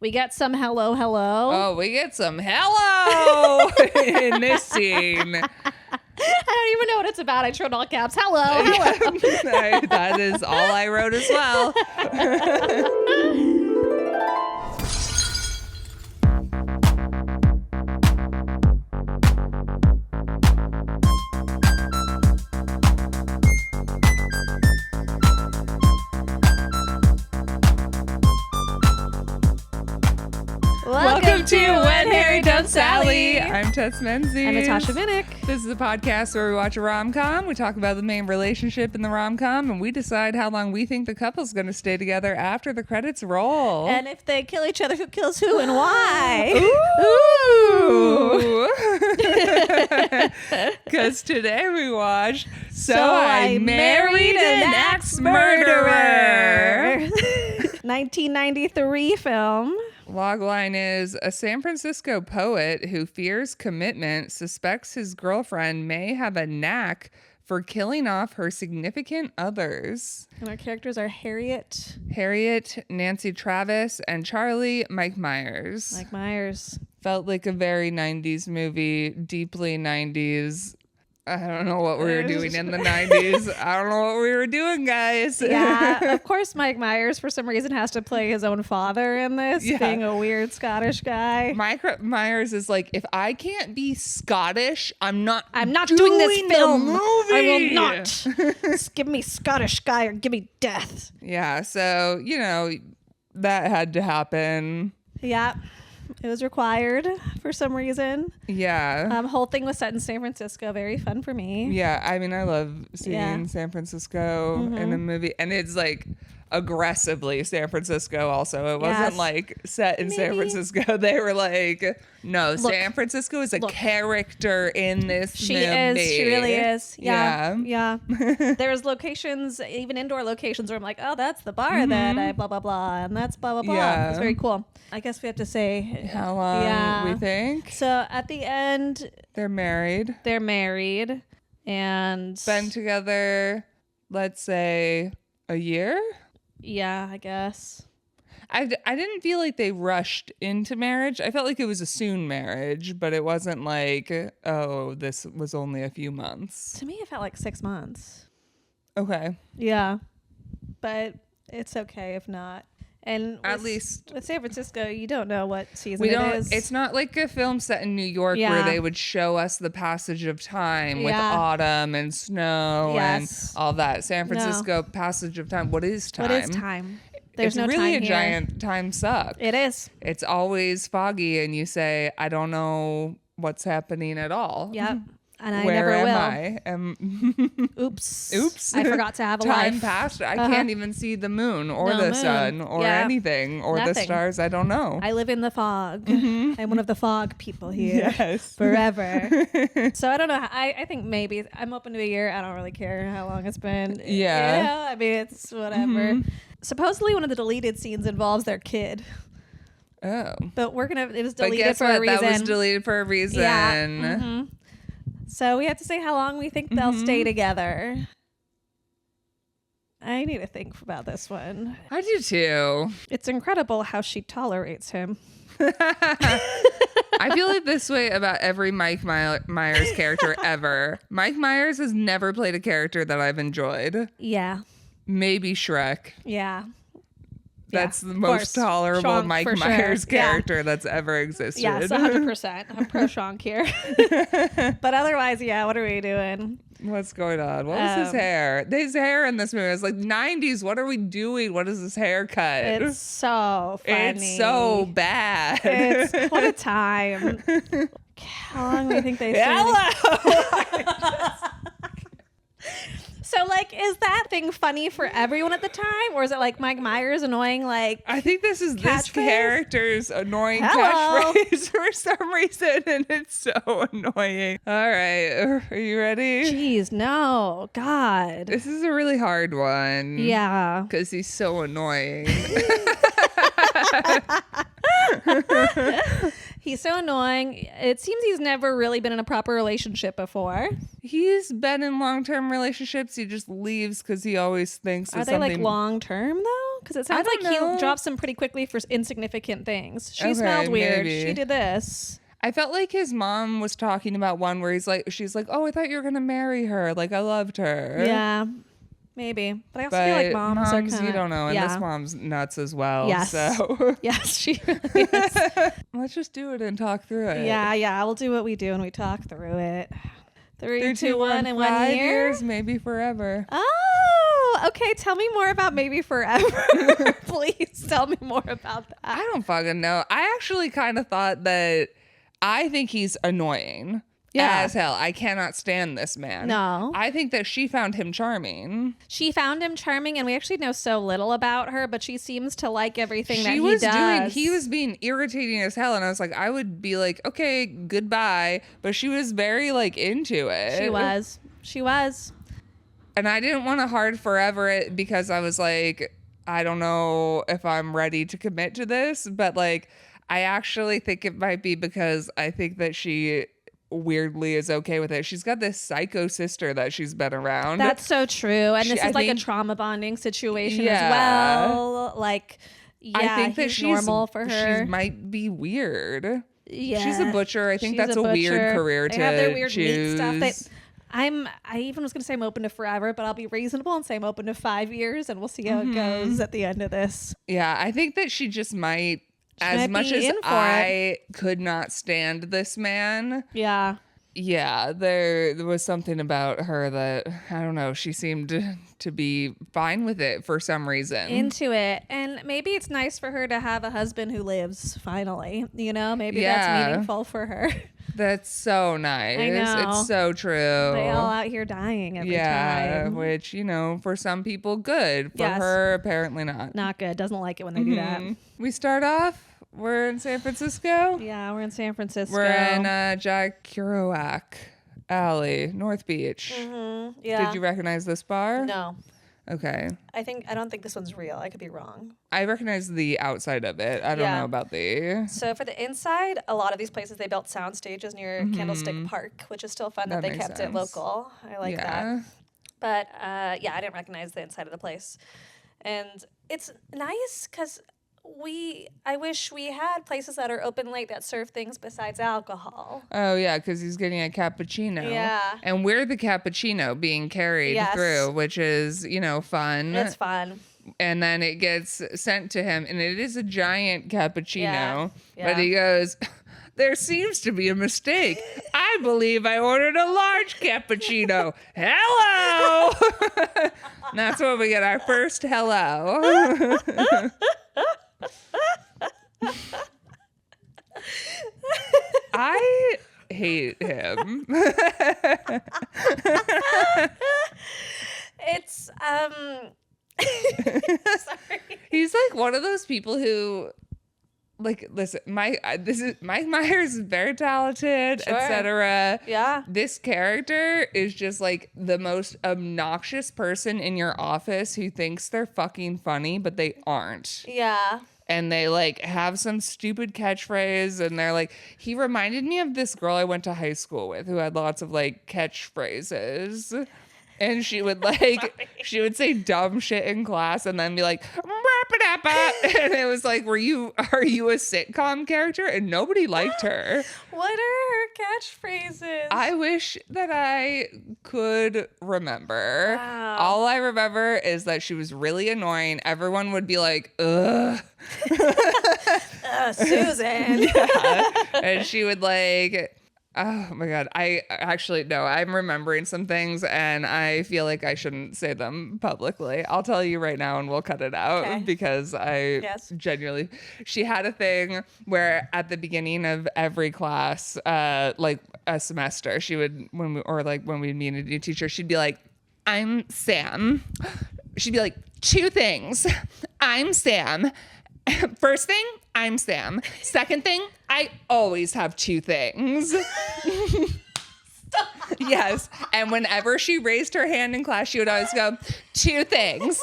We get some hello, hello. Oh, we get some hello in this scene. I don't even know what it's about. I wrote all caps. Hello, hello. That is all I wrote as well. Welcome to When Harry Dumped Sally. I'm Tess Menzies. I'm Natasha Minnick. This is a podcast where we watch a rom-com, we talk about the main relationship in the rom-com, and we decide how long we think the couple's going to stay together after the credits roll. And if they kill each other, who kills who and why? Ooh! Because today we watched So I Married an Ex-Murderer. 1993 film. Logline is a San Francisco poet who fears commitment suspects his girlfriend may have a knack for killing off her significant others. And our characters are Harriet, Nancy Travis, and Charlie, Mike Myers. Mike Myers. Felt like a very 90s movie, deeply 90s. I don't know what we were doing in the 90s. I don't know what we were doing, guys. Yeah, of course Mike Myers, for some reason, has to play his own father in this, being a weird Scottish guy. Mike Myers is like, if I can't be Scottish, I'm not doing this film. Movie. I will not. Just give me Scottish guy or give me death. Yeah, so, that had to happen. Yeah. It was required for some reason. Yeah. Whole thing was set in San Francisco. Very fun for me. Yeah. I mean, I love seeing San Francisco in a movie. And it's like aggressively San Francisco also. It wasn't like set in San Francisco. They were like, no, San Francisco is a character in this movie. She really is. Yeah. There's locations, even indoor locations, where I'm like, oh, that's the bar that I blah, blah, blah. And that's blah, blah, blah. Yeah. It's very cool. I guess we have to say how long we think. So at the end, they're married. And been together, let's say, a year? Yeah, I guess. I didn't feel like they rushed into marriage. I felt like it was a soon marriage, but it wasn't like, oh, this was only a few months. To me, it felt like 6 months. Okay. Yeah. But it's okay if not. And at least with San Francisco, you don't know what season it is. It's not like a film set in New York where they would show us the passage of time with autumn and snow and all that. San Francisco passage of time. What is time? What is time? There's no really time a giant time suck. It is. It's always foggy, and you say, "I don't know what's happening at all." Yep. And I Where never am will. Oops. I forgot to have a Time life. passed. I can't even see the moon or the sun or anything or the stars. I don't know. I live in the fog. I'm one of the fog people here. Yes. Forever. So I don't know. I think maybe I'm open to a year. I don't really care how long it's been. Yeah. I mean, it's whatever. Supposedly one of the deleted scenes involves their kid. Oh. But it was deleted for a reason. That was deleted for a reason. Yeah. So we have to say how long we think they'll stay together. I need to think about this one. I do too. It's incredible how she tolerates him. I feel like this way about every Mike Myers character ever. Mike Myers has never played a character that I've enjoyed. Yeah. Maybe Shrek. Yeah. That's the most tolerable Mike Myers character that's ever existed. Yes, 100%. I'm pro Shonk here. But otherwise, what are we doing? What's going on? What was his hair? His hair in this movie was like 90s. What are we doing? What is this haircut? It's so funny. It's so bad. What a time. How long do you think they So, is that thing funny for everyone at the time? Or is it like Mike Myers annoying, I think this is this character's annoying Hello. catchphrase for some reason, and it's so annoying. All right. Are you ready? Jeez, no. God. This is a really hard one. Yeah. Because he's so annoying. He's so annoying. It seems he's never really been in a proper relationship before. He's been in long-term relationships. He just leaves because he always thinks Are they something... long-term though? Because it sounds like he drops them pretty quickly for insignificant things. She smelled weird. Maybe. She did this. I felt like his mom was talking about one where she's like, oh, I thought you were going to marry her. Like, I loved her. Yeah. Maybe. But I also feel like moms are kinda, you don't know. And this mom's nuts as well. Yes. So. Yes, she really is. Let's just do it and talk through it. Yeah. We'll do what we do and we talk through it. 3, 2, 1, and 1 year? 5 years, maybe forever. Oh, okay. Tell me more about maybe forever. Please tell me more about that. I don't fucking know. I actually kind of thought that I think he's annoying. As hell. I cannot stand this man. No. I think that she found him charming. She found him charming, and we actually know so little about her, but she seems to like everything that he does. He was being irritating as hell, and I was like, I would be like, okay, goodbye. But she was very, like, into it. She was. And I didn't want to hard forever it because I was like, I don't know if I'm ready to commit to this. But, like, I actually think it might be because I think that she weirdly is okay with it. She's got this psycho sister that she's been around. That's so true. And this is like a trauma bonding situation as well. Like, I think that she's normal for her. She might be weird. Yeah. She's a butcher. I think that's a weird career to have their weird choose. Meat stuff. I even was going to say I'm open to forever, but I'll be reasonable and say I'm open to 5 years, and we'll see how it goes at the end of this. Yeah, I think that she just might. As much as I could not stand this man. Yeah. Yeah, there was something about her that, I don't know, she seemed to be fine with it for some reason. Into it. And maybe it's nice for her to have a husband who lives, finally. You know, maybe that's meaningful for her. That's so nice. I know. It's so true. They all out here dying every time. Yeah, which, you know, for some people, good. For her, apparently not. Not good. Doesn't like it when they do that. We start off. We're in San Francisco? Yeah, we're in San Francisco. We're in Jack Kerouac Alley, North Beach. Mm-hmm. Yeah. Did you recognize this bar? No. Okay. I don't think this one's real. I could be wrong. I recognize the outside of it. I don't know about the... So for the inside, a lot of these places, they built sound stages near Candlestick Park, which is still fun that they kept it local. I like that. But I didn't recognize the inside of the place. And it's nice because... I wish we had places that are open late that serve things besides alcohol. Oh, yeah, because he's getting a cappuccino. Yeah. And we're the cappuccino being carried through, which is, you know, fun. It's fun. And then it gets sent to him, and it is a giant cappuccino. Yeah. But he goes, there seems to be a mistake. I believe I ordered a large cappuccino. Hello! That's when we get our first hello. I hate him. It's sorry. He's like one of those people who, like, listen, Mike Myers is very talented, etc. Yeah. This character is just like the most obnoxious person in your office who thinks they're fucking funny, but they aren't. Yeah. And they like have some stupid catchphrase, and they're like, he reminded me of this girl I went to high school with who had lots of like catchphrases. And she would like, she would say dumb shit in class and then be like, and it was like, are you a sitcom character? And nobody liked her. What are her catchphrases? I wish that I could remember. Wow. All I remember is that she was really annoying. Everyone would be like, ugh. Susan. Yeah. And she would like... Oh my God. I actually, no, I'm remembering some things and I feel like I shouldn't say them publicly. I'll tell you right now and we'll cut it out because genuinely, she had a thing where at the beginning of every class, like a semester, she would, when we'd meet a new teacher, she'd be like, I'm Sam. She'd be like, 2 things. I'm Sam. First thing, I'm Sam. Second thing, I always have 2 things. Yes. And whenever she raised her hand in class, she would always go, 2 things.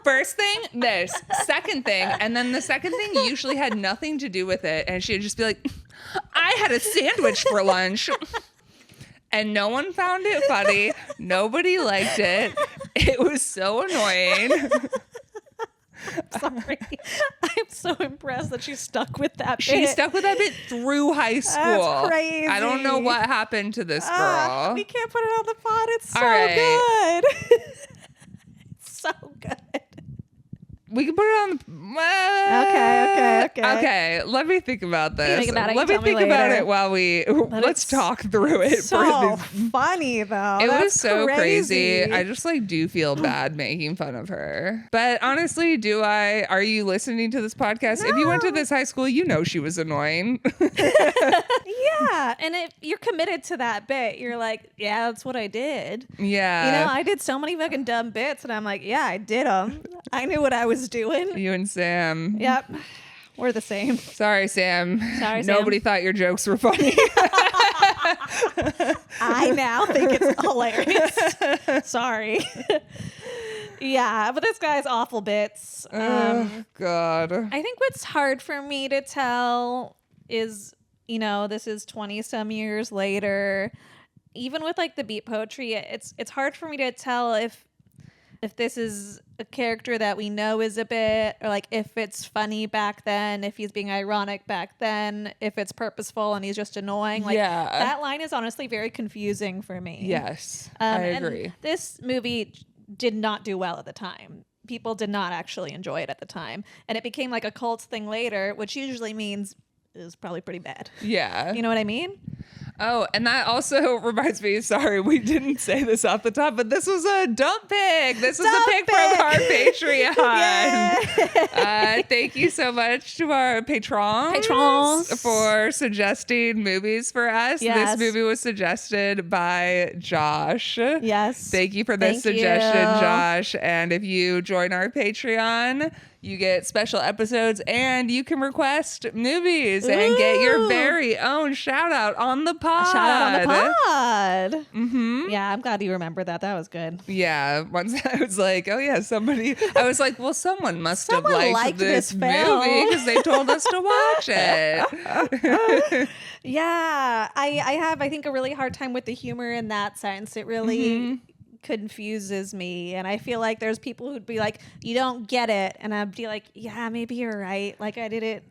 First thing, this. Second thing. And then the second thing usually had nothing to do with it. And she'd just be like, I had a sandwich for lunch. And no one found it funny. Nobody liked it. It was so annoying. sorry. I'm so impressed that she stuck with that bit. She stuck with that bit through high school. That's crazy. I don't know what happened to this girl. We can't put it on the pod. It's so right. good. It's so good. We can put it on the... Okay, let me think about this. Let me think about it while we... Let's talk through it. So funny, though. It was so crazy. I just like do feel bad making fun of her. But honestly, are you listening to this podcast? No. If you went to this high school, you know she was annoying. Yeah. And if you're committed to that bit, you're like, yeah, that's what I did. Yeah. You know, I did so many fucking dumb bits and I'm like, yeah, I did them. I knew what I was doing. You and Sam. Yep. We're the same. Sorry, Sam. Sorry, Sam. Nobody thought your jokes were funny. I now think it's hilarious. Sorry. Yeah, but this guy's awful bits. Oh, God. I think what's hard for me to tell is, you know, this is 20 some years later. Even with like the beat poetry, it's hard for me to tell if this is a character that we know is a bit, or like if it's funny back then, if he's being ironic back then, if it's purposeful and he's just annoying. Like that line is honestly very confusing for me. Yes, I agree. And this movie did not do well at the time. People did not actually enjoy it at the time. And it became like a cult thing later, which usually means is probably pretty bad. Yeah. You know what I mean? Oh, and that also reminds me, sorry, we didn't say this off the top, but this was a dump pick. This was a pick from our Patreon. Thank you so much to our patrons for suggesting movies for us. Yes. This movie was suggested by Josh. Yes. Thank you for this suggestion, Josh. And if you join our Patreon, you get special episodes and you can request movies and get your very own shout out on the pod. Shout out on the pod. Mm-hmm. Yeah, I'm glad you remember that. That was good. Yeah. Once I was like, oh yeah, I was like, well, someone must have liked this movie because they told us to watch it. Yeah. I have, I think, a really hard time with the humor in that sense. It really... confuses me, and I feel like there's people who'd be like, you don't get it, and I'd be like, yeah, maybe you're right, like I did it.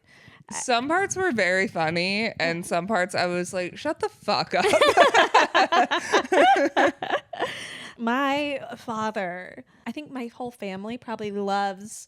Some parts were very funny and some parts I was like, shut the fuck up. My father, I think my whole family probably loves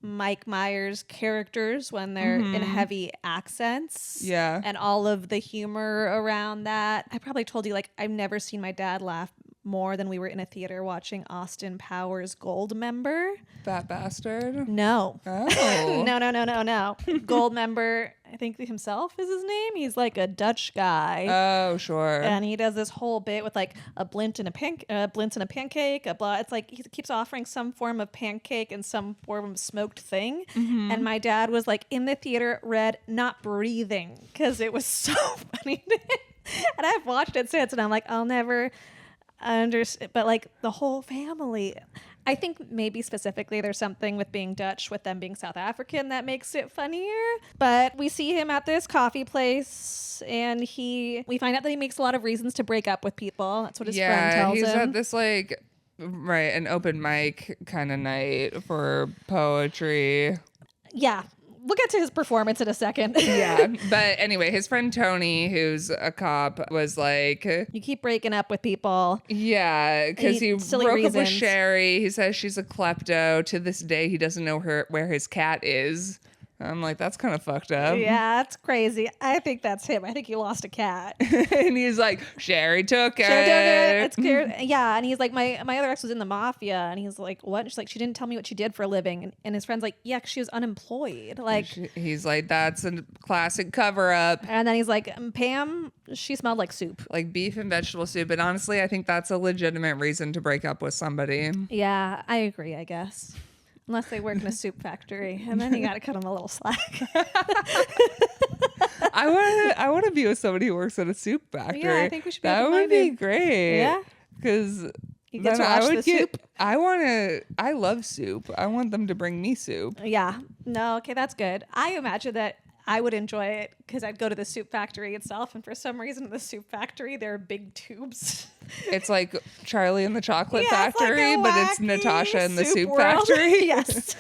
Mike Myers characters when they're in heavy accents. Yeah. And all of the humor around that. I probably told you, like, I've never seen my dad laugh more than we were in a theater watching Austin Powers Goldmember. Fat bastard? No. Oh. No. Goldmember, I think himself is his name. He's like a Dutch guy. Oh, sure. And he does this whole bit with like a blint and a pancake, a blah. It's like he keeps offering some form of pancake and some form of smoked thing. Mm-hmm. And my dad was like in the theater, not breathing because it was so funny to him. And I've watched it since, and I'm like, I'll never understand. But like the whole family, I think maybe specifically there's something with being Dutch, with them being South African, that makes it funnier. But we see him at this coffee place, and we find out that he makes a lot of reasons to break up with people. That's what his friend tells him. Yeah, he's at this like, right, an open mic kind of night for poetry. Yeah. We'll get to his performance in a second. Yeah. But anyway, his friend Tony, who's a cop, was like... You keep breaking up with people. Yeah, because he broke up with Sherry. He says she's a klepto. To this day, he doesn't know where his cat is. I'm like, that's kind of fucked up. Yeah, that's crazy. I think that's him. I think he lost a cat. And he's like, Sherry took it. It's scared. Yeah, and he's like, my other ex was in the mafia. And he's like, what? And she's like, she didn't tell me what she did for a living. And his friend's like, yeah, 'cause she was unemployed. Like, he's like, that's a classic cover up. And then he's like, Pam, she smelled like soup. Like beef and vegetable soup. And honestly, I think that's a legitimate reason to break up with somebody. Yeah, I agree, I guess. Unless they work in a soup factory, and then you got to cut them a little slack. I want to be with somebody who works at a soup factory. Yeah, I think we should be. That would be great. Yeah, because you get to watch the soup. I love soup. I want them to bring me soup. Yeah. No. Okay, that's good. I imagine that I would enjoy it because I'd go to the soup factory itself, and for some reason in the soup factory there are big tubes. It's like Charlie and the Chocolate Yeah, it's like Factory, a but it's Natasha and the Soup world. Factory. Yes.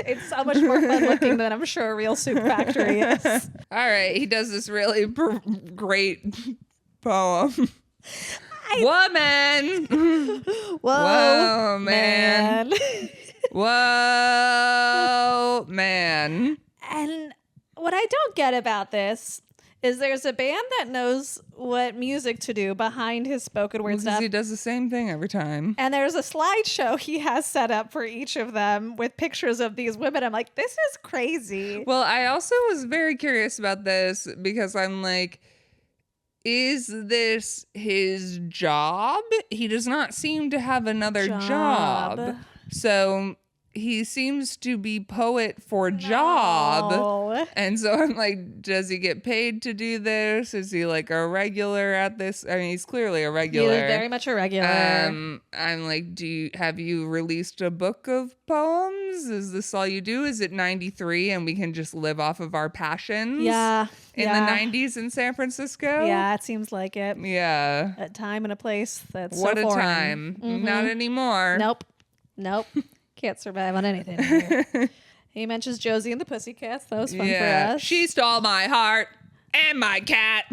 It's so much more fun looking than I'm sure a real soup factory is. All right, he does this really great poem. Woman. Whoa, man. Whoa, man. And what I don't get about this is there's a band that knows what music to do behind his spoken word stuff. He does the same thing every time. And there's a slideshow he has set up for each of them with pictures of these women. I'm like, this is crazy. Well, I also was very curious about this because I'm like, is this his job? He does not seem to have another job. So he seems to be poet for job. And so I'm like, does he get paid to do this? Is he like a regular at this? I mean, he's clearly a regular. He's very much a regular. I'm like, have you released a book of poems? Is this all you do? Is it 93 and we can just live off of our passions? Yeah. In the 90s in San Francisco? Yeah, it seems like it. Yeah. A time and a place that's what so a foreign. time. Not anymore. Nope. Can't survive on anything here. He mentions Josie and the Pussycats. That was fun for us. She stole my heart and my cat.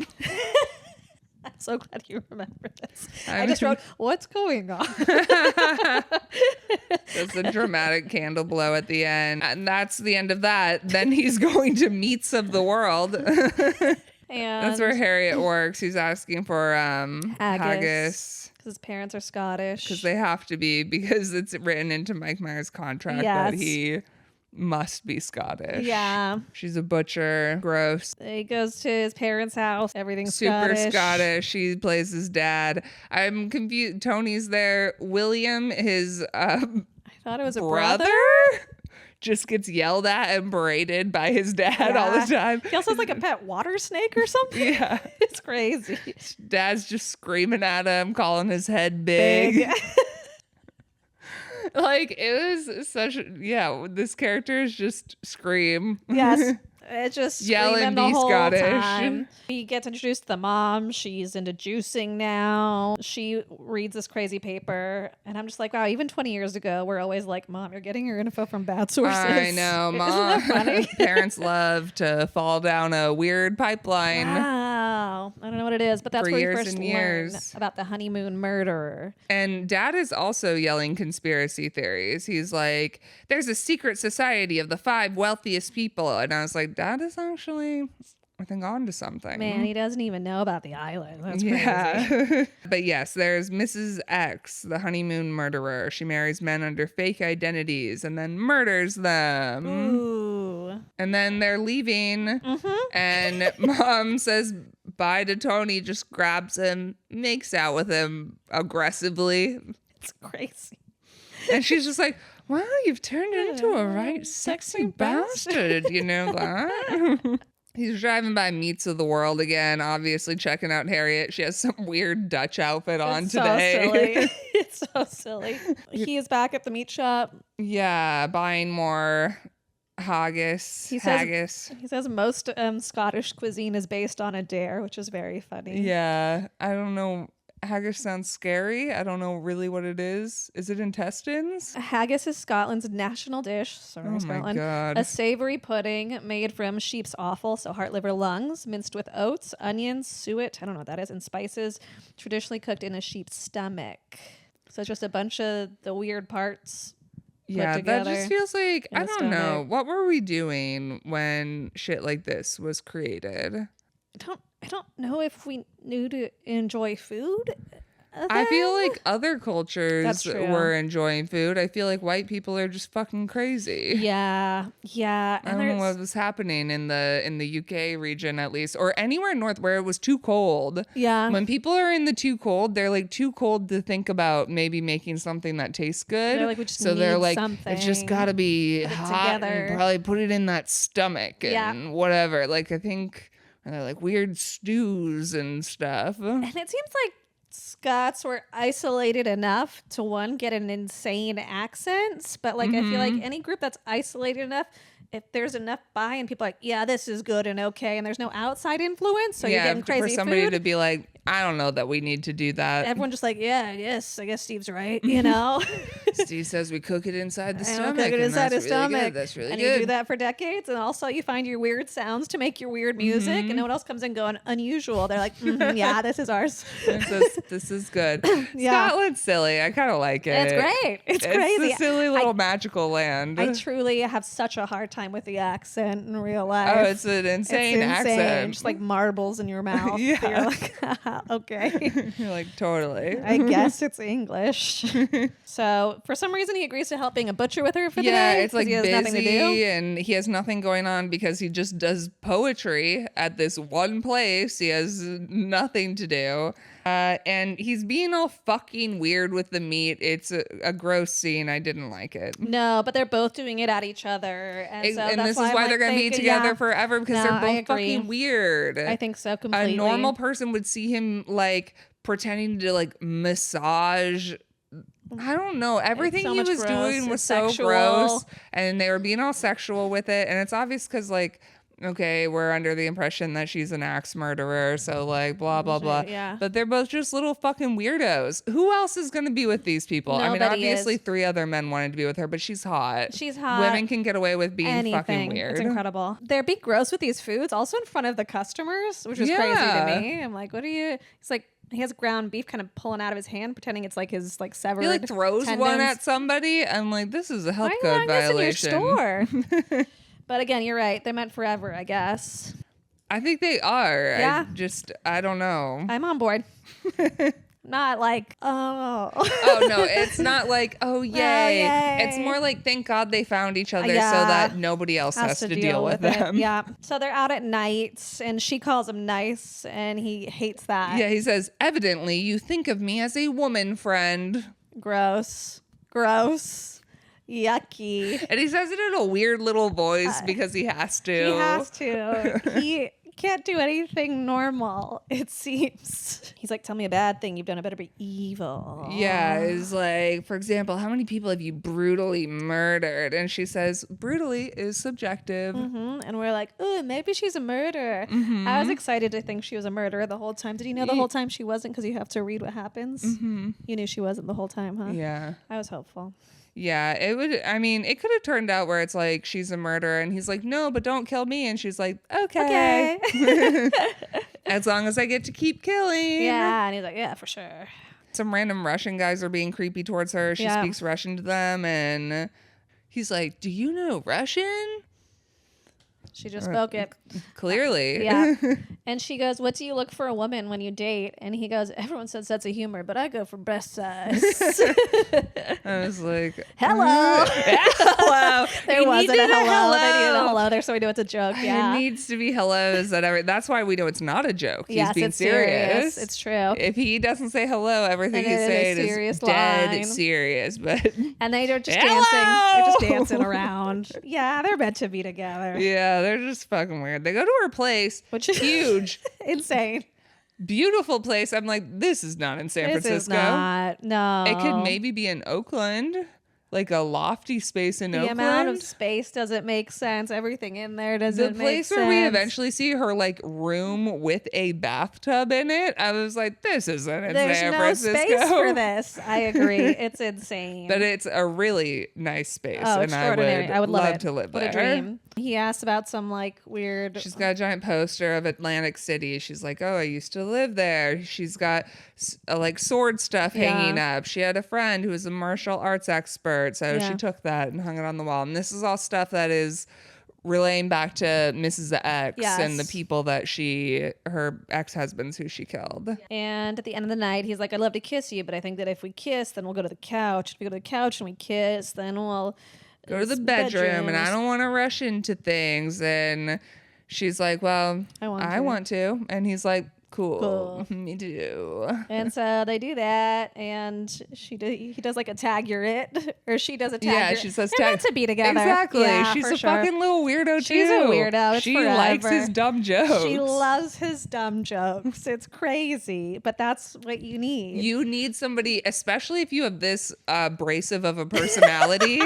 I'm so glad you remember this. I just wrote, what's going on? That's a dramatic candle blow at the end. And that's the end of that. Then he's going to Meats of the World. And that's where Harriet works. He's asking for haggis. Because his parents are Scottish. Because they have to be, because it's written into Mike Myers' contract that he must be Scottish. Yeah. She's a butcher. Gross. He goes to his parents' house. Everything's super Scottish. He plays his dad. I'm confused. Tony's there. William, his I thought it was a brother? Just gets yelled at and berated by his dad all the time. He also has like a pet water snake or something. Yeah. It's crazy. Dad's just screaming at him, calling his head big. Like, it was such this character is just scream. Yes. It's just yelling, the be whole Scottish. Time. He gets introduced to the mom. She's into juicing now. She reads this crazy paper. And I'm just like, wow, even 20 years ago, we're always like, Mom, you're getting your info from bad sources. I know, Mom. Isn't that funny? Parents love to fall down a weird pipeline. Wow. I don't know what it is, but that's where we first learn about the honeymoon murderer. And Dad is also yelling conspiracy theories. He's like, there's a secret society of the 5 wealthiest people. And I was like, Dad is actually, I think, on to something. Man, he doesn't even know about the island. That's crazy. But yes, there's Mrs. X, the honeymoon murderer. She marries men under fake identities and then murders them. Ooh. And then they're leaving. And Mom says bye to Tony, just grabs him, makes out with him aggressively. It's crazy. And she's just like, wow, you've turned into a right sexy bastard, you know that? He's driving by Meats of the World again, obviously checking out Harriet. She has some weird Dutch outfit on today. So silly. It's so silly. He is back at the meat shop. Yeah, buying more haggis. He says most Scottish cuisine is based on a dare, which is very funny. Yeah, I don't know. Haggis sounds scary. I don't know really what it is. Is it intestines? Haggis is Scotland's national dish. Sorry, Scotland. My God. A savory pudding made from sheep's offal, so heart, liver, lungs, minced with oats, onions, suet, I don't know what that is, and spices, traditionally cooked in a sheep's stomach. So it's just a bunch of the weird parts. Yeah, that just feels like, I don't know. What were we doing when shit like this was created? I don't know if we knew to enjoy food. I feel like other cultures were enjoying food. I feel like white people are just fucking crazy. Yeah. I don't know what was happening in the UK region, at least, or anywhere north where it was too cold. Yeah. When people are in the too cold, they're like too cold to think about maybe making something that tastes good. They're like, we just need something. It's just got to be hot and probably put it in that stomach and whatever. Like, I think they're like weird stews and stuff. And it seems like Scots were isolated enough to get an insane accent, but like I feel like any group that's isolated enough if there's enough buy and people are like, yeah, this is good and okay, and there's no outside influence, so you're getting crazy for somebody food. to be like, I don't know that we need to do that. Everyone just like, yeah, yes, I guess Steve's right, you know? Steve says we cook it inside the stomach. Cook it inside the stomach. Good. That's really and good. You do that for decades, and also you find your weird sounds to make your weird music, and no one else comes in going unusual. They're like, yeah, this is ours. This is good. Scotland's silly. I kind of like it. It's great. It's crazy. It's a silly little magical land. I truly have such a hard time with the accent in real life. Oh, it's an insane accent. Just like marbles in your mouth. Yeah. You're like, okay. You're like, totally. I guess it's English. So for some reason he agrees to help being a butcher with her for the day. Yeah, it's like he has nothing to do. busy and he has nothing going on because he just does poetry at this one place. He has nothing to do. And he's being all fucking weird with the meat. It's a gross scene. I didn't like it. No, but they're both doing it at each other. And this is why they're going to be together forever, because they're both fucking weird. I think so, completely. A normal person would see him like pretending to like massage. I don't know. Everything he was doing was so gross. And they were being all sexual with it. And it's obvious because like, okay, we're under the impression that she's an axe murderer, so like blah blah blah. Yeah. But they're both just little fucking weirdos. Who else is gonna be with these people? Nobody I mean, obviously is. 3 other men wanted to be with her, but she's hot. She's hot. Women can get away with being fucking weird. It's incredible. They're being gross with these foods, also in front of the customers, which is crazy to me. I'm like, what are you? He's like, he has ground beef kind of pulling out of his hand, pretending it's like his like severed. He like throws tendons. one at somebody. I'm like, this is a health code violation. In your store? But again, you're right. They're meant forever, I guess. I think they are. Yeah. I don't know. I'm on board. Not like, oh. Oh, no. It's not like, oh, yay. It's more like, thank God they found each other so that nobody else has to deal with them. Yeah. So they're out at night, and she calls him nice, and he hates that. Yeah, he says, evidently, you think of me as a woman friend. Gross. Yucky. And he says it in a weird little voice because he has to. He has to. He can't do anything normal, it seems. He's like, tell me a bad thing you've done. It better be evil. Yeah, it's like, for example, how many people have you brutally murdered? And she says, brutally is subjective. Mm-hmm. And we're like, oh, maybe she's a murderer. Mm-hmm. I was excited to think she was a murderer the whole time. Did you know the whole time she wasn't, because you have to read what happens? Mm-hmm. You knew she wasn't the whole time, huh? Yeah. I was hopeful. Yeah, it could have turned out where it's like she's a murderer and he's like, no, but don't kill me. And she's like, okay. As long as I get to keep killing. Yeah, and he's like, yeah, for sure. Some random Russian guys are being creepy towards her. She speaks Russian to them and he's like, do you know Russian? She just spoke it. Clearly. Yeah. And she goes, what do you look for a woman when you date? And he goes, everyone says sense of humor, but I go for breast size. I was like, hello. Hello. There wasn't a hello. They needed a hello there, so we know it's a joke. Yeah. It needs to be hellos. That's why we know it's not a joke. He's being it's serious. It's true. If he doesn't say hello, everything he's saying is dead serious. But and they're just dancing. They're just dancing around. Yeah, they're meant to be together. Yeah, they're just fucking weird. They go to her place, which is huge, insane, beautiful place. I'm like, this is not in San Francisco. Is not. No, it could maybe be in Oakland. Like a lofty space in Oakland. The amount of space doesn't make sense. Everything in there doesn't make sense. The place where we eventually see her like room with a bathtub in it. I was like, this isn't in San Francisco. There's no space for this. I agree. It's insane. But it's a really nice space. Oh, and I would love to live there. What a dream. He asked about some like weird. She's got a giant poster of Atlantic City. She's like, oh, I used to live there. She's got like sword stuff hanging up. She had a friend who was a martial arts expert. So she took that and hung it on the wall. And this is all stuff that is relaying back to Mrs. X and the people that her ex-husbands who she killed. And at the end of the night, he's like, I'd love to kiss you, but I think that if we kiss, then we'll go to the couch. If we go to the couch and we kiss, then we'll go to the bedroom. And I don't want to rush into things. And she's like, well, I want to. And he's like, Cool. Me too. And so they do that, and he does like a tag you're it, or she does a tag. Yeah, she says they're meant to be together. Exactly. Yeah, she's a fucking little weirdo too. She's a weirdo. It's she forever. likes his dumb jokes. She loves his dumb jokes. It's crazy, but that's what you need. You need somebody, especially if you have this abrasive of a personality.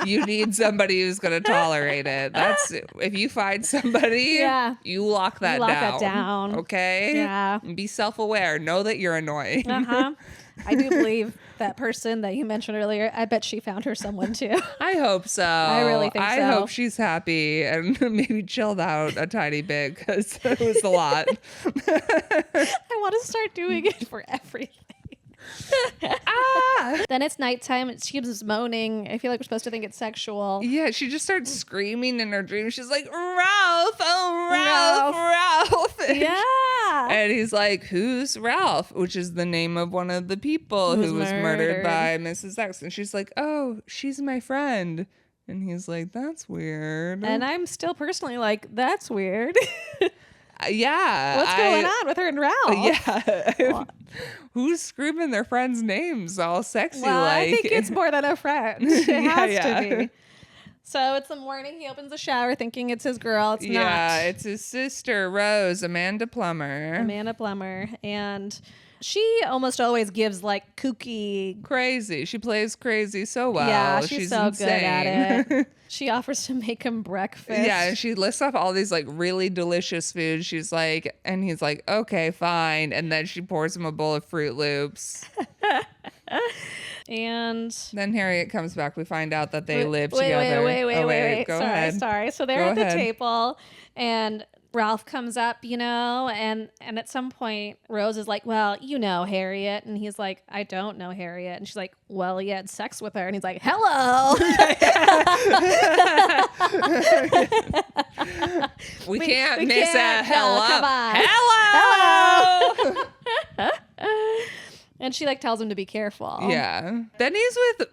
You need somebody who's going to tolerate it. That's if you find somebody, you lock that down. Okay. Yeah. Be self-aware. Know that you're annoying. I do believe that person that you mentioned earlier, I bet she found her someone too. I hope so. I really think so. I hope she's happy and maybe chilled out a tiny bit because it was a lot. I want to start doing it for everything. Then it's nighttime. She keeps moaning. I feel like we're supposed to think it's sexual. Yeah, she just starts screaming in her dream. She's like, Ralph, oh, Ralph. Yeah. And he's like, who's Ralph? Which is the name of one of the people who was murdered by Mrs. X. And she's like, oh, she's my friend. And he's like, that's weird. And I'm still personally like, that's weird. Yeah. What's going on with her and Ralph? Yeah. Who's screaming their friends' names all sexy like? I think it's more than a friend. It has to be. So it's the morning. He opens the shower thinking it's his girl. It's not. Yeah, it's his sister, Rose, Amanda Plummer. And she almost always gives like kooky. Crazy. She plays crazy so well. Yeah, she's so insane. good at it. She offers to make him breakfast. Yeah, and she lists off all these like really delicious foods. She's like, and he's like, okay, fine. And then she pours him a bowl of Fruit Loops. And then Harriet comes back. We find out that they live together. Wait. Go ahead. Sorry. So they're at the table, and Ralph comes up, and at some point Rose is like, well, Harriet. And he's like, I don't know Harriet. And she's like, well, he had sex with her. And he's like, hello. we can't miss a hello. Come on. Hello. And she like tells him to be careful. Yeah. Then he's with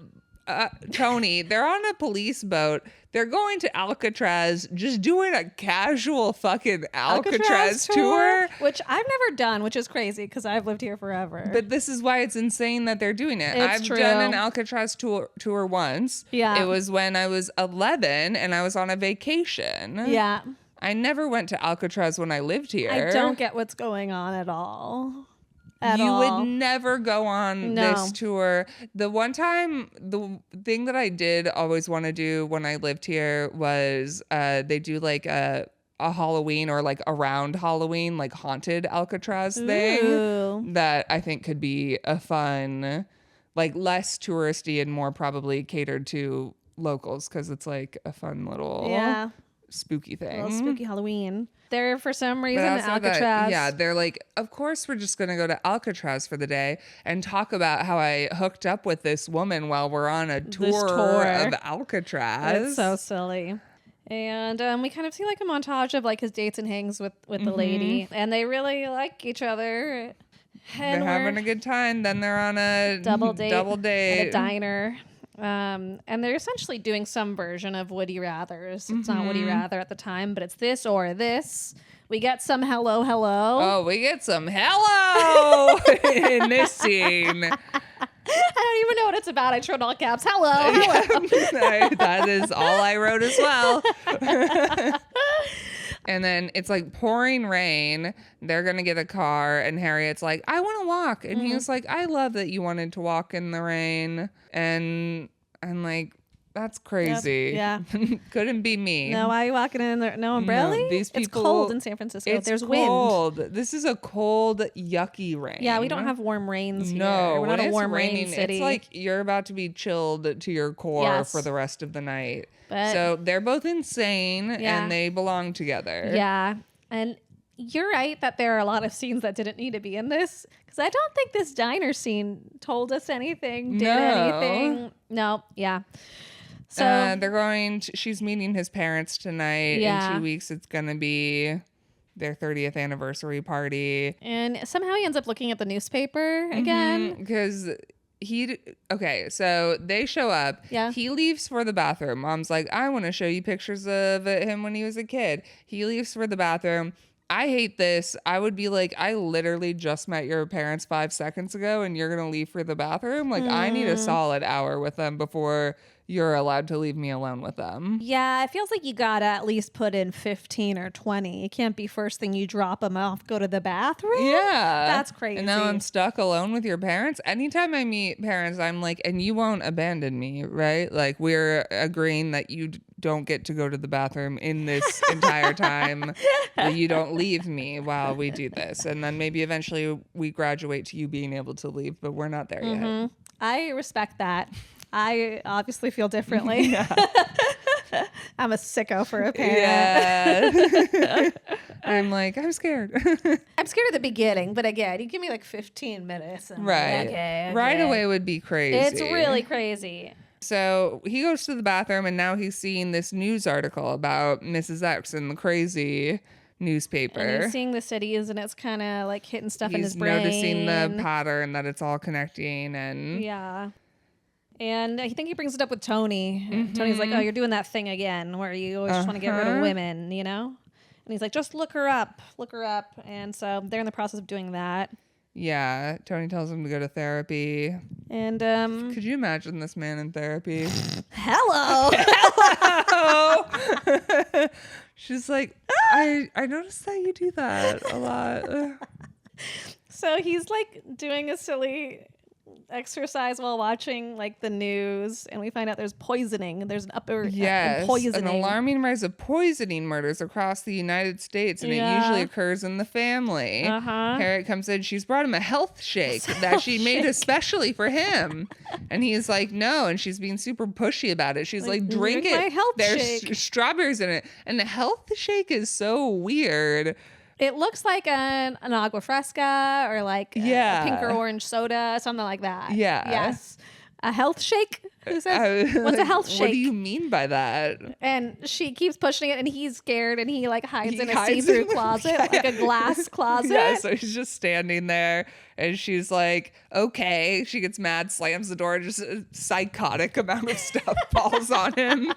Tony. They're on a police boat. They're going to Alcatraz, just doing a casual fucking Alcatraz tour. Which I've never done, which is crazy because I've lived here forever. But this is why it's insane that they're doing it. I've done an Alcatraz tour once. Yeah. It was when I was 11 and I was on a vacation. Yeah. I never went to Alcatraz when I lived here. I don't get what's going on at all. You would never go on this tour. The one time, the thing that I did always want to do when I lived here was they do like a Halloween or like around Halloween, like haunted Alcatraz thing that I think could be a fun, like less touristy and more probably catered to locals because it's like a fun little spooky thing. A little spooky Halloween. They're for some reason Alcatraz. They're like, of course we're just going to go to Alcatraz for the day and talk about how I hooked up with this woman while we're on a tour of Alcatraz. It's so silly. And we kind of see like a montage of like his dates and hangs with the lady. And they really like each other. And they're having a good time. Then they're on a double date at a diner. And they're essentially doing some version of Would You Rathers. It's not Would You Rather at the time, but it's this or this. We get some hello. Oh, we get some hello in this scene. I don't even know what it's about. I wrote all caps. Hello. That is all I wrote as well. And then it's like pouring rain. They're going to get a car. And Harriet's like, I want to walk. And he's like, I love that you wanted to walk in the rain. And I'm like, that's crazy. Yep. Yeah. Couldn't be me. No, why are you walking in there? No umbrella? No, these people, it's cold in San Francisco. There's cold. wind. This is a cold, yucky rain. Yeah, we don't have warm rains here. No, we're not a warm rain city. It's like you're about to be chilled to your core for the rest of the night. But so they're both insane and they belong together. Yeah. And you're right that there are a lot of scenes that didn't need to be in this. Because I don't think this diner scene told us anything, did anything. No, yeah. So they're going she's meeting his parents tonight. In 2 weeks, it's going to be their 30th anniversary party. And somehow he ends up looking at the newspaper again. Because so they show up. Yeah. He leaves for the bathroom. Mom's like, I want to show you pictures of him when he was a kid. He leaves for the bathroom. I hate this. I would be like, I literally just met your parents 5 seconds ago and you're going to leave for the bathroom. Like, I need a solid hour with them before you're allowed to leave me alone with them. Yeah, it feels like you gotta at least put in 15 or 20. It can't be first thing you drop them off, go to the bathroom. Yeah. That's crazy. And now I'm stuck alone with your parents. Anytime I meet parents, I'm like, and you won't abandon me, right? Like, we're agreeing that you don't get to go to the bathroom in this entire time. You don't leave me while we do this. And then maybe eventually we graduate to you being able to leave, but we're not there yet. I respect that. I obviously feel differently. Yeah. I'm a sicko for a parent. Yeah. I'm like, I'm scared. I'm scared at the beginning, but again, you give me like 15 minutes. And right. Like, okay. Right away would be crazy. It's really crazy. So he goes to the bathroom and now he's seeing this news article about Mrs. X in the crazy newspaper. And he's seeing the cities and it's kind of like hitting stuff in his brain. He's noticing the pattern that it's all connecting and... Yeah. And I think he brings it up with Tony. Tony's like, oh, you're doing that thing again where you always just want to get rid of women, you know? And he's like, just look her up. And so they're in the process of doing that. Yeah. Tony tells him to go to therapy. And could you imagine this man in therapy? Hello. Hello. She's like, I noticed that you do that a lot. So he's like doing a silly exercise while watching like the news, and we find out there's poisoning. There's an poisoning. An alarming rise of poisoning murders across the United States, and it usually occurs in the family. Harriet comes in. She's brought him a health shake that she made especially for him, and he's like, no, and she's being super pushy about it. She's like drink it. My health There's shake. strawberries in it, and the health shake is so weird. It looks like an agua fresca or like a pink or orange soda, something like that. Yeah. Yes. A health shake? Who says, what's a health shake? What do you mean by that? And she keeps pushing it and he's scared and he like hides in a see-through closet, like a glass closet. Yeah, so he's just standing there and she's like, okay. She gets mad, slams the door, just a psychotic amount of stuff falls on him.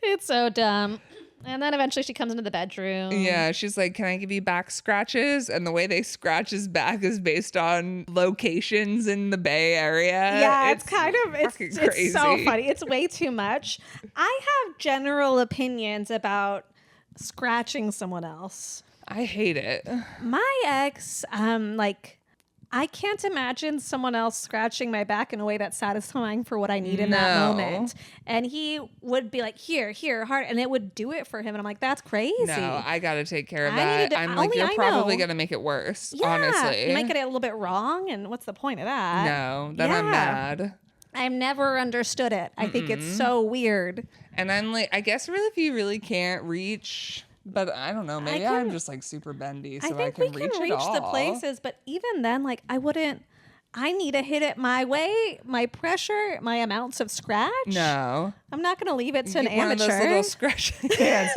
It's so dumb. And then eventually she comes into the bedroom. Yeah, she's like, can I give you back scratches? And the way they scratch his back is based on locations in the Bay Area. Yeah, it's crazy. It's so funny. It's way too much. I have general opinions about scratching someone else. I hate it. My ex, I can't imagine someone else scratching my back in a way that's satisfying for what I need in that moment. And he would be like, here, hard. And it would do it for him. And I'm like, that's crazy. No, I got to take care of that. I'm like, you're probably going to make it worse, honestly. You might get it a little bit wrong. And what's the point of that? No, then I'm mad. I've never understood it. I think it's so weird. And I'm like, I guess really if you really can't reach... But I don't know. Maybe I'm just like super bendy, so I can reach it all. The places, but even then, like I need to hit it my way, my pressure, my amounts of scratch. No, I'm not going to leave it to an amateur. One of those little scratch hands.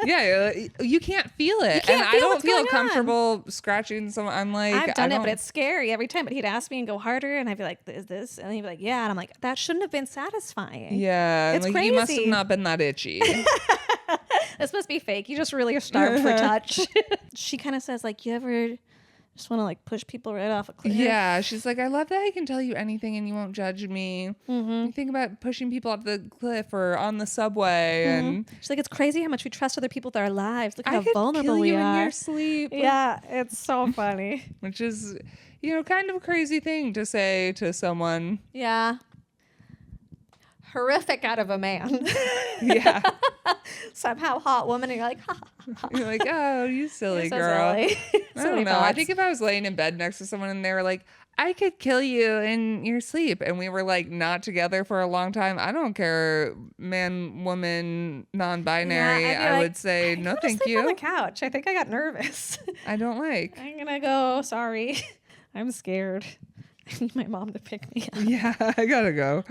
Yeah, you can't feel it, and I don't feel comfortable scratching someone. I'm like, I've done it, but it's scary every time. But he'd ask me and go harder, and I'd be like, "Is this?" And he'd be like, "Yeah," and I'm like, "That shouldn't have been satisfying." Yeah, it's like, crazy. You must have not been that itchy. This must be fake. You just really are starved for touch. She kind of says, like, you ever just want to like push people right off a cliff? Yeah, she's like, I love that I can tell you anything and you won't judge me. You think about pushing people off the cliff or on the subway, and she's like, it's crazy how much we trust other people with our lives. Look how I could vulnerable kill we you are in your sleep. Yeah, it's so funny. Which is, kind of a crazy thing to say to someone. Yeah. Horrific out of a man. Yeah. Somehow hot woman, and you're like, ha, ha, ha. You're like, oh, you silly so girl. Silly. I don't know. I think if I was laying in bed next to someone and they were like, I could kill you in your sleep, and we were like not together for a long time, I don't care, man, woman, non-binary, I would say no, thank you. On the couch. I think I got nervous. I don't like. I'm gonna go. Sorry, I'm scared. I need my mom to pick me up. Yeah, I gotta go.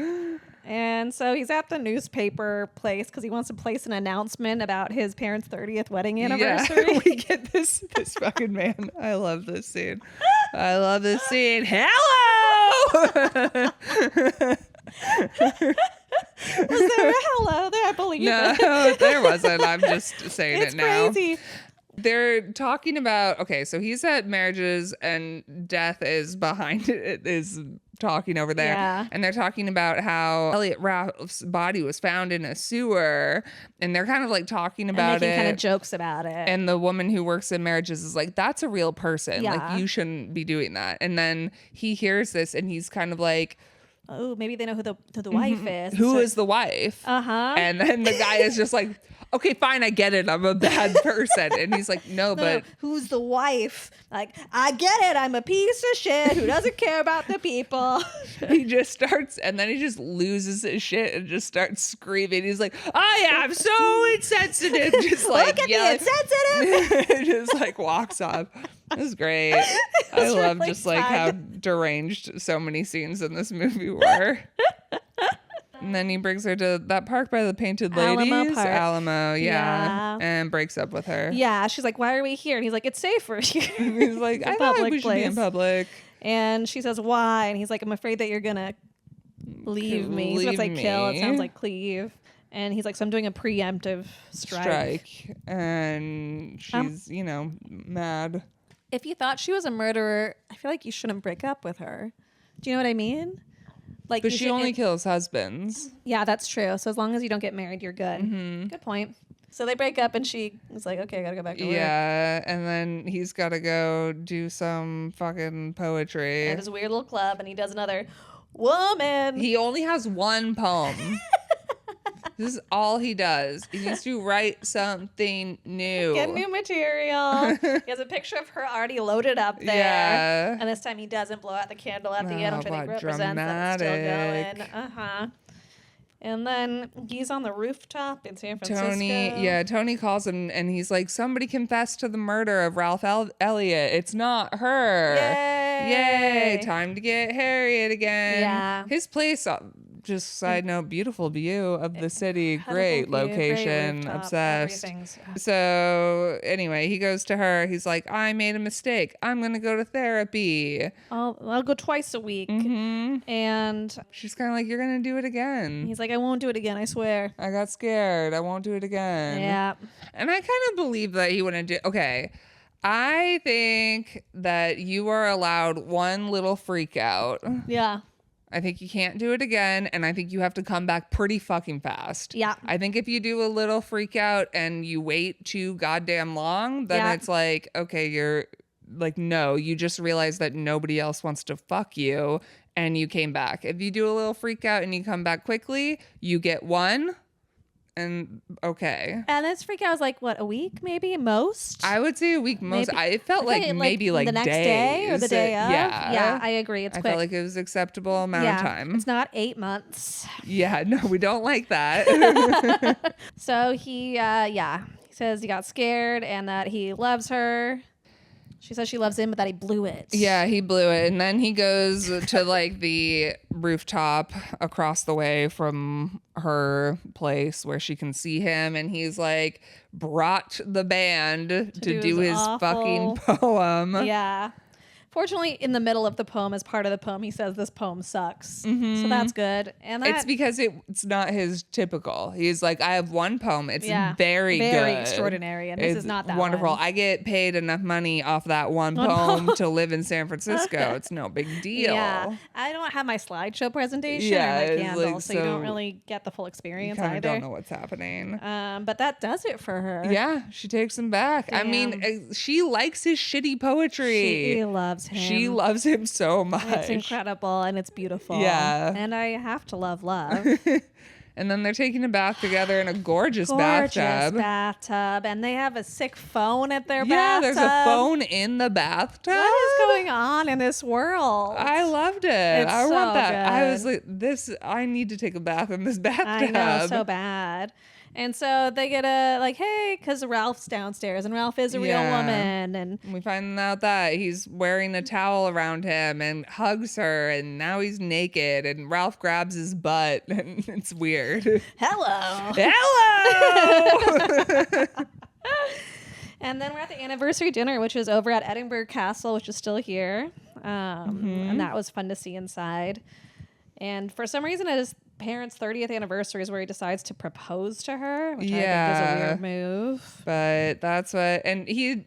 And so he's at the newspaper place because he wants to place an announcement about his parents' 30th wedding anniversary. Yeah, we get this fucking man. I love this scene. I love this scene. Hello! Was there a hello there? I believe it. No, there wasn't. I'm just saying It's it now. crazy. They're talking about, okay, so he said marriages and death is behind it, is talking over there. Yeah. And they're talking about how Elliot Ralph's body was found in a sewer. And they're kind of like talking about and making it. kind of jokes about it. And the woman who works in marriages is like, that's a real person. Yeah. Like, you shouldn't be doing that. And then he hears this and he's kind of like, oh, maybe they know who the wife is. who is the wife? Uh-huh. And then the guy is just like, okay, fine, I get it. I'm a bad person. And he's like, no, but who's the wife? Like, I get it. I'm a piece of shit who doesn't care about the people. he just starts, and then he just loses his shit and just starts screaming. He's like, I am so insensitive. Just like, look at me, insensitive. just like walks off. It was great. I love really just like how deranged so many scenes in this movie were. And then he brings her to that park by the Painted Ladies. Alamo, yeah. And breaks up with her. Yeah, she's like, why are we here? And he's like, it's safer here. He's like, I thought we should be in public. And she says, why? And he's like, I'm afraid that you're going to leave me. He's about to say kill. It sounds like cleave. And he's like, so I'm doing a preemptive strike. And she's, mad. If you thought she was a murderer, I feel like you shouldn't break up with her. Do you know what I mean? Like, but she only kills husbands. Yeah, that's true. So as long as you don't get married, you're good. Mm-hmm. Good point. So they break up and she is like, okay, I gotta go back to work. Yeah, and then he's gotta go do some fucking poetry. At his weird little club, and he does another woman. He only has one poem. This is all he does. He needs to write something new. Get new material. He has a picture of her already loaded up there. Yeah. And this time he doesn't blow out the candle at the end, which I think represents that it's still going. Uh-huh. And then he's on the rooftop in San Francisco. Tony calls him and he's like, somebody confessed to the murder of Ralph Elliott. It's not her. Yay. Time to get Harriet again. Yeah. His place, just side note, beautiful view of the city. Great location. Great obsessed. So anyway, he goes to her. He's like, I made a mistake. I'm going to go to therapy. I'll go twice a week. Mm-hmm. And she's kind of like, you're going to do it again. He's like, I won't do it again. I swear. I got scared. I won't do it again. Yeah. And I kind of believe that he wouldn't do. Okay. I think that you are allowed one little freak out. Yeah. I think you can't do it again, and I think you have to come back pretty fucking fast. Yeah. I think if you do a little freak out and you wait too goddamn long, then it's like, okay, you're like, no, you just realize that nobody else wants to fuck you, and you came back. If you do a little freak out and you come back quickly, you get one. And okay. And this freak out was like, what, a week maybe most? I would say a week most. It felt like maybe like the next days. day or the day of. Yeah. Yeah, I agree. It's quick. I felt like it was acceptable amount of time. It's not 8 months. Yeah, no, we don't like that. So he says he got scared and that he loves her. She says she loves him, but that he blew it. Yeah, he blew it. And then he goes to like the rooftop across the way from her place where she can see him. And he's like brought the band to do his fucking poem. Yeah. Fortunately, in the middle of the poem, as part of the poem, he says this poem sucks. Mm-hmm. So that's good. And it's because it's not his typical. He's like, I have one poem. It's very good. Very extraordinary. And this is not that wonderful. one. I get paid enough money off that one poem to live in San Francisco. It's no big deal. Yeah. I don't have my slideshow presentation or my candle, like, so you don't really get the full experience either. I don't know what's happening. But that does it for her. Yeah, she takes him back. Damn. I mean, she likes his shitty poetry. She loves him. She loves him so much. It's incredible and it's beautiful. Yeah. And I have to love. And then they're taking a bath together in a gorgeous bathtub. And they have a sick phone at their bathtub. Yeah, there's a phone in the bathtub. What is going on in this world? I loved it. I want that. Good. I was like, I need to take a bath in this bathtub. I know, so bad. And so they get hey, because Ralph's downstairs and Ralph is a real woman. And we find out that he's wearing a towel around him and hugs her. And now he's naked and Ralph grabs his butt. And it's weird. Hello. And then we're at the anniversary dinner, which is over at Edinburgh Castle, which is still here. And that was fun to see inside. And for some reason, parents' 30th anniversary is where he decides to propose to her, which I think is a weird move. But that's what, and he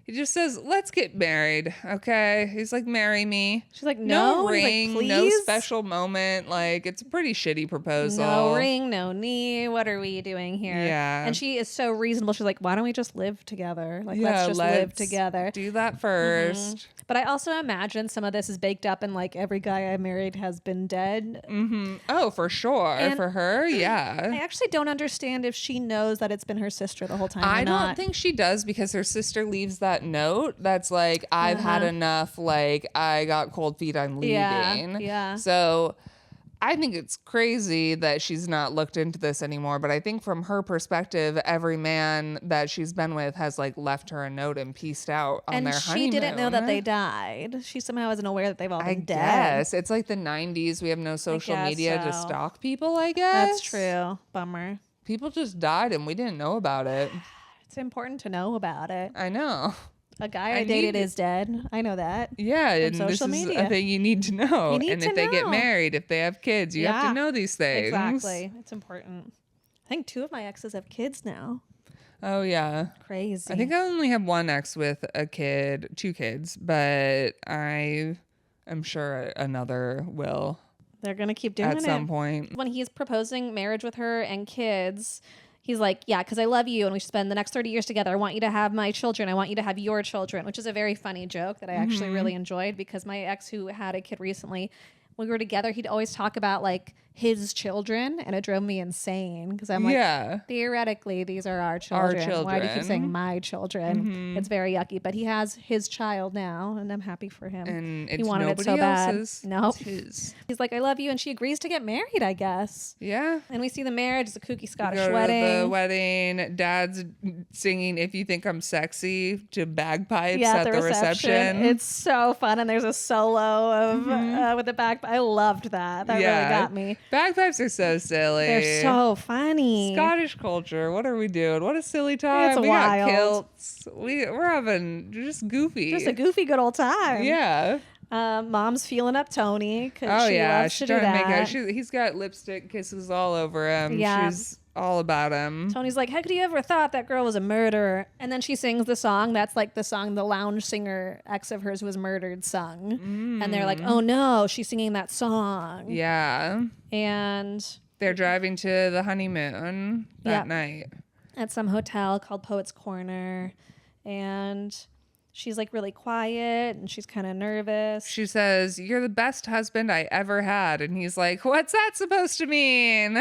just says, let's get married, okay? He's like, marry me. She's like, no ring, like, no special moment. Like, it's a pretty shitty proposal. No ring, no knee. What are we doing here? Yeah. And she is so reasonable. She's like, why don't we just live together? Like, let's just live together. Do that first. Mm-hmm. But I also imagine some of this is baked up in like every guy I married has been dead. Mm-hmm. Oh, for sure. And for her, yeah. I actually don't understand if she knows that it's been her sister the whole time. I don't think she does, because her sister leaves that note that's like, I've had enough. Like, I got cold feet. I'm leaving. Yeah. So I think it's crazy that she's not looked into this anymore, but I think from her perspective, every man that she's been with has like left her a note and pieced out on their honeymoon. And she didn't know that they died. She somehow isn't aware that they've all been dead. I guess. It's like the 90s. We have no social media to stalk people, I guess. That's true. Bummer. People just died and we didn't know about it. It's important to know about it. I know. A guy I dated is dead. I know that. Yeah, and this is a thing you need to know. And if they get married, if they have kids, you have to know these things. Exactly. It's important. I think 2 of my exes have kids now. Oh, yeah. Crazy. I think I only have one ex with a kid, 2 kids, but I am sure another will. They're going to keep doing it. At some point. When he's proposing marriage with her and kids, he's like, yeah, because I love you and we should spend the next 30 years together. I want you to have my children. I want you to have your children, which is a very funny joke that I actually really enjoyed, because my ex who had a kid recently, when we were together, he'd always talk about like his children, and it drove me insane because I'm like, theoretically, these are our children. Why do you keep saying my children? It's very yucky, but he has his child now, and I'm happy for him. And he it's wanted nobody it so bad. else's. Nope. It's his. He's like, I love you, and she agrees to get married, I guess. Yeah. And we see the marriage. It's a kooky Scottish Go wedding. To the wedding. Dad's singing "If You Think I'm Sexy" to bagpipes at the reception. It's so fun, and there's a solo of with the bagpipe. I loved that. That really got me. Bagpipes are so silly. They're so funny. Scottish culture. What are we doing? What a silly time. It's we wild. Got kilts. We're having just goofy. Just a goofy good old time. Yeah. Mom's feeling up Tony because she loves to do that. He's got lipstick kisses all over him. Yeah. She's all about him. Tony's like, how could you ever thought that girl was a murderer? And then she sings the song. That's like the song the lounge singer ex of hers was murdered sung. And they're like, oh no, she's singing that song. Yeah. And they're driving to the honeymoon that night. At some hotel called Poet's Corner. And she's like really quiet and she's kind of nervous. She says, "You're the best husband I ever had." And he's like, "What's that supposed to mean?"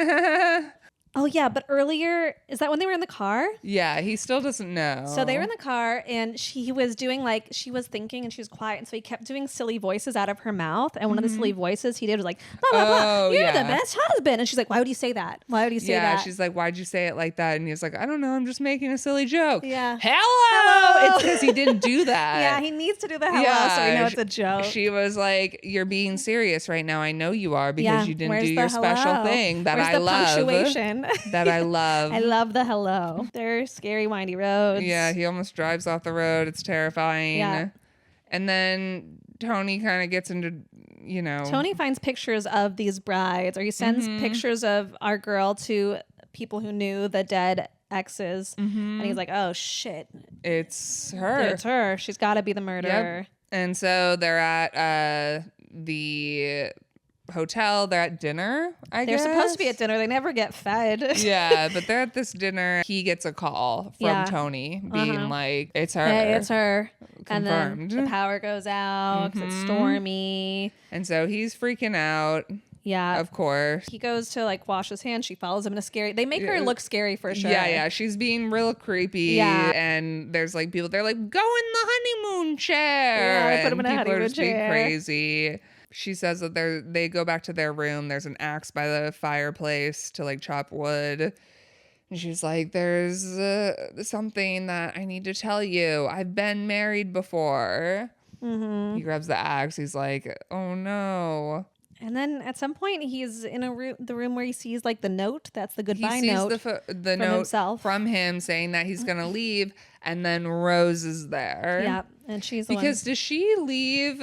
Oh, yeah. But earlier, is that when they were in the car? Yeah, he still doesn't know. So they were in the car and she was doing like, she was thinking and she was quiet. And so he kept doing silly voices out of her mouth. And one of the silly voices he did was like, blah, blah, blah. You're the best husband. And she's like, why would you say that? Why would you say that? Yeah, she's like, why'd you say it like that? And he's like, I don't know. I'm just making a silly joke. Yeah. Hello. It's because he didn't do that. Yeah, he needs to do the hello so we know it's a joke. She was like, you're being serious right now. I know you are because you didn't do your hello? special thing that Where's I the love. Punctuation? That I love. I love the hello. They're scary, windy roads. Yeah, he almost drives off the road. It's terrifying. Yeah. And then Tony kind of gets into, Tony finds pictures of these brides, or he sends pictures of our girl to people who knew the dead exes. And he's like, oh, shit. It's her. It's her. She's got to be the murderer. Yep. And so they're at the hotel. They're at dinner, I guess. They're supposed to be at dinner. They never get fed. Yeah, but they're at this dinner. He gets a call from Tony being like, it's her. Hey, it's her. Confirmed. And then the power goes out 'cause it's stormy. And so he's freaking out. Yeah. Of course. He goes to like wash his hands. She follows him in a scary. They make her look scary for sure. Yeah. She's being real creepy. Yeah. And there's like people, they're like, go in the honeymoon chair. Yeah, put him in a honeymoon chair. People are just being crazy. She says that they go back to their room. There's an axe by the fireplace to like chop wood. And she's like, there's something that I need to tell you. I've been married before. He grabs the axe. He's like, oh no. And then at some point he's in the room where he sees like the note. That's the goodbye note. He sees the note himself. From him saying that he's going to leave. And then Rose is there. Yeah. And she's because does she leave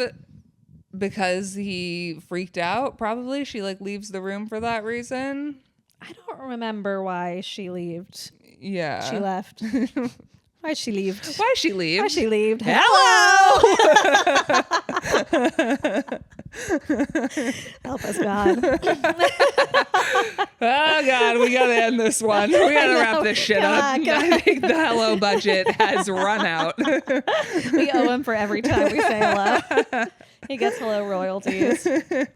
because he freaked out, probably. She like leaves the room for that reason. I don't remember why she left. Yeah. She left. Why she leaved? Why she leave? Why she leaved? Hello! Help us, God. Oh, God, we got to end this one. We got to wrap this shit up. I think the hello budget has run out. We owe him for every time we say hello. He gets hello royalties.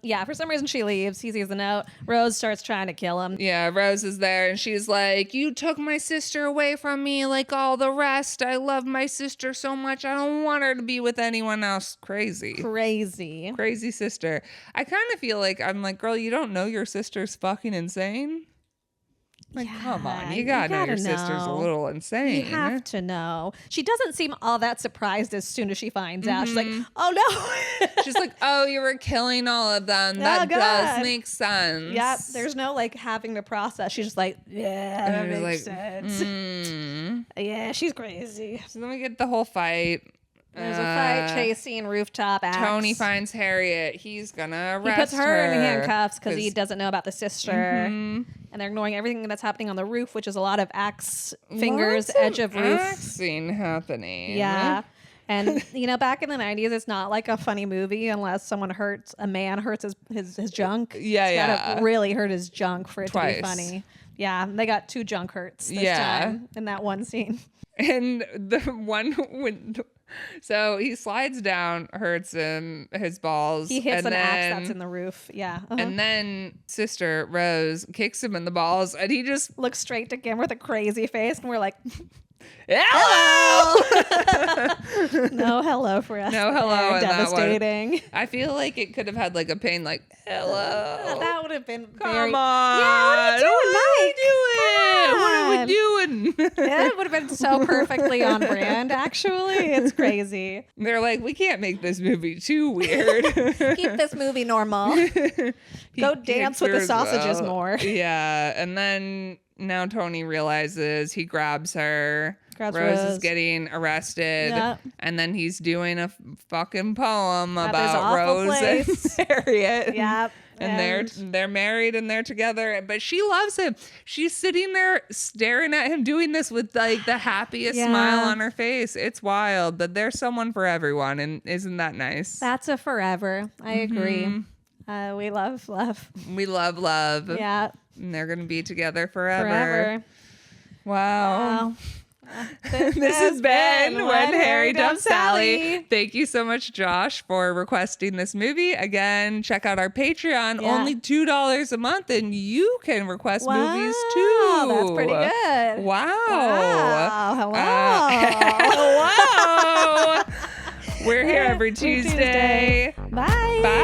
Yeah, for some reason she leaves. He sees the note. Rose starts trying to kill him. Yeah, Rose is there and she's like, you took my sister away from me like all the rest. I love my sister so much. I don't want her to be with anyone else. Crazy sister. I kind of feel like, I'm like, girl, you don't know your sister's fucking insane? Like, yeah, come on. You gotta know your sister's a little insane. You have to know. She doesn't seem all that surprised as soon as she finds out. She's like, oh, no. She's like, oh, you were killing all of them. That does make sense. Yep. There's no, like, having to process. She's just like, yeah, that makes sense. Yeah, she's crazy. So then we get the whole fight. There's a fight, chase scene, rooftop acts. Tony finds Harriet. He's gonna arrest her. He puts her in handcuffs because he doesn't know about the sister. And they're ignoring everything that's happening on the roof, which is a lot of axe fingers, edge of roof. Axing happening. Yeah. And, you know, back in the 90s, it's not like a funny movie unless a man hurts his junk. Yeah, It's gotta really hurt his junk for it to be funny. Yeah, they got 2 junk hurts this time in that one scene. And the one when... So he slides down, hurts him, his balls. He hits an axe that's in the roof. Yeah. And then Sister Rose kicks him in the balls and he just looks straight to Kim with a crazy face. And we're like, hello! No hello for us. No hello. Devastating. That one. I feel like it could have had like a pain like, hello. That would have been Come very... on. Yeah, what are you doing, Mike? What are we doing? Yeah, it would have been so perfectly on brand, actually. It's crazy. They're like, we can't make this movie too weird. Keep this movie normal. Go dance with the sausages more. Yeah. And then now Tony realizes, he grabs her. Rose is getting arrested. Yep. And then he's doing a fucking poem about Rose and Harriet. Yep. And they're married and they're together, but she loves him. She's sitting there staring at him doing this with like the happiest smile on her face. It's wild, but there's someone for everyone, and isn't that nice? That's a forever. I agree. We love love. We love love. Yeah. And they're gonna be together forever. Wow. This has been When Harry Dumped Sally. Thank you so much, Josh, for requesting this movie. Again, check out our Patreon. Only $2 a month, and you can request movies too. That's pretty good. Wow. Hello. Hello. We're here every Tuesday. Bye. Bye.